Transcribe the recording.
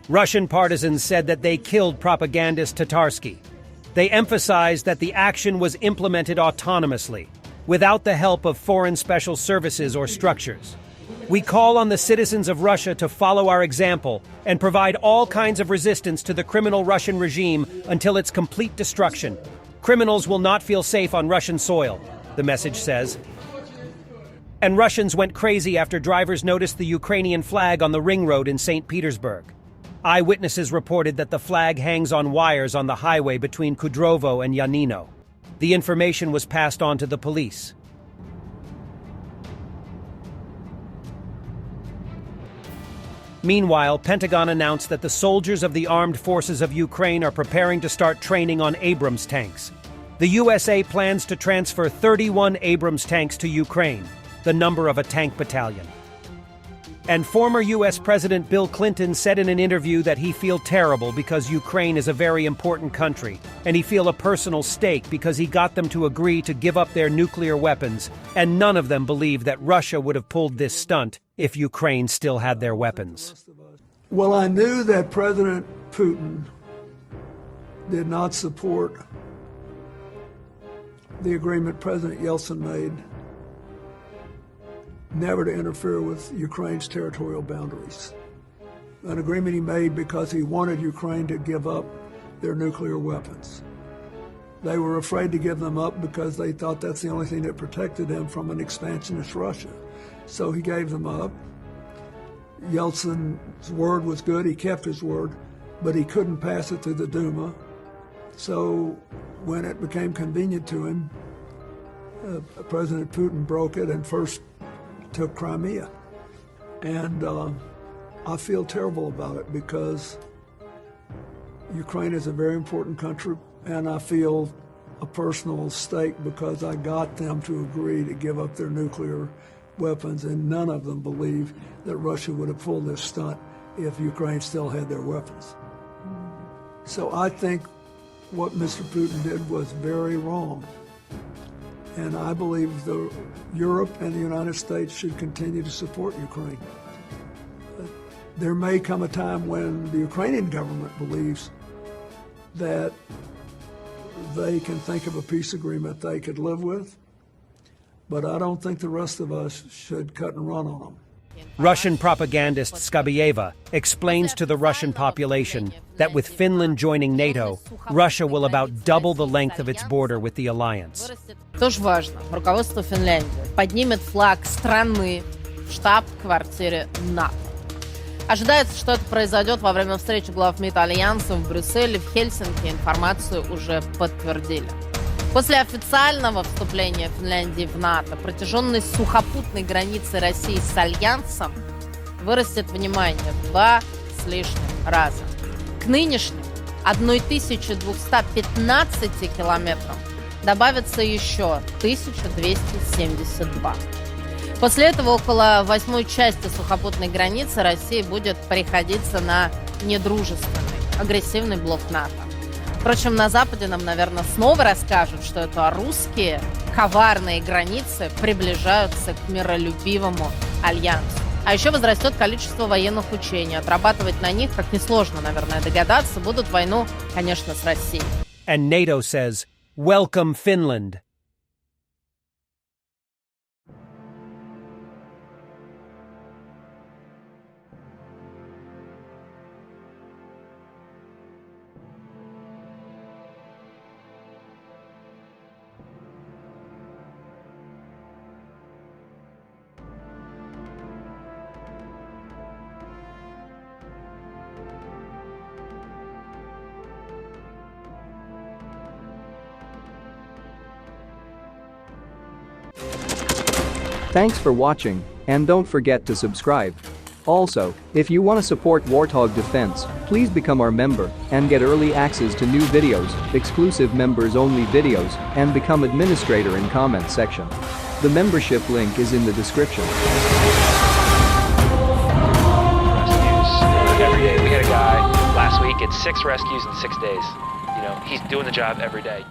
Russian partisans said that they killed propagandist Tatarsky. They emphasized that the action was implemented autonomously, without the help of foreign special services or structures. We call on the citizens of Russia to follow our example and provide all kinds of resistance to the criminal Russian regime until its complete destruction. Criminals will not feel safe on Russian soil, the message says. And Russians went crazy after drivers noticed the Ukrainian flag on the ring road in St. Petersburg. Eyewitnesses reported that the flag hangs on wires on the highway between Kudrovo and Yanino. The information was passed on to the police. Meanwhile, Pentagon announced that the soldiers of the armed forces of Ukraine are preparing to start training on Abrams tanks. The USA plans to transfer 31 Abrams tanks to Ukraine, the number of a tank battalion. And former U.S. President Bill Clinton said in an interview that he feel terrible because Ukraine is a very important country, and he feel a personal stake because he got them to agree to give up their nuclear weapons, and none of them believe that Russia would have pulled this stunt if Ukraine still had their weapons. Well, I knew that President Putin did not support the agreement President Yeltsin made never to interfere with Ukraine's territorial boundaries. An agreement he made because he wanted Ukraine to give up their nuclear weapons. They were afraid to give them up because they thought that's the only thing that protected them from an expansionist Russia. So he gave them up. Yeltsin's word was good, he kept his word, but he couldn't pass it through the Duma. So when it became convenient to him, President Putin broke it and first took Crimea. And I feel terrible about it because Ukraine is a very important country, and I feel a personal stake because I got them to agree to give up their nuclear weapons, and none of them believe that Russia would have pulled this stunt if Ukraine still had their weapons. So I think what Mr. Putin did was very wrong. And I believe Europe and the United States should continue to support Ukraine. There may come a time when the Ukrainian government believes that they can think of a peace agreement they could live with, but I don't think the rest of us should cut and run on them. Russian propagandist Skabyeva explains to the Russian population that with Finland joining NATO, Russia will about double the length of its border with the alliance. Тоже важно, руководство Финляндии поднимет флаг страны в штаб-квартире НАТО. Ожидается, что это произойдет во время встречи глав МИД Альянса в Брюсселе, в Хельсинки. Информацию уже подтвердили. После официального вступления Финляндии в НАТО протяженность сухопутной границы России с Альянсом вырастет, внимание, в 2 с лишним раза. К нынешним 1215 километрам добавится еще 1272. После этого около 1/8 части сухопутной границы России будет приходиться на недружественный, агрессивный блок НАТО. Впрочем, на Западе нам, наверное, снова расскажут, что это русские коварные границы приближаются к миролюбивому альянсу. А еще возрастет количество военных учений. Отрабатывать на них, как несложно, наверное, догадаться, будут войну, конечно, с Россией. And NATO says, "Welcome Finland." Thanks for watching, and don't forget to subscribe. Also, if you want to support Warthog Defense, please become our member and get early access to new videos, exclusive members-only videos, and become administrator in comment section. The membership link is in the description. Rescues every day. We had a guy last week at 6 rescues in 6 days. You know, he's doing the job every day.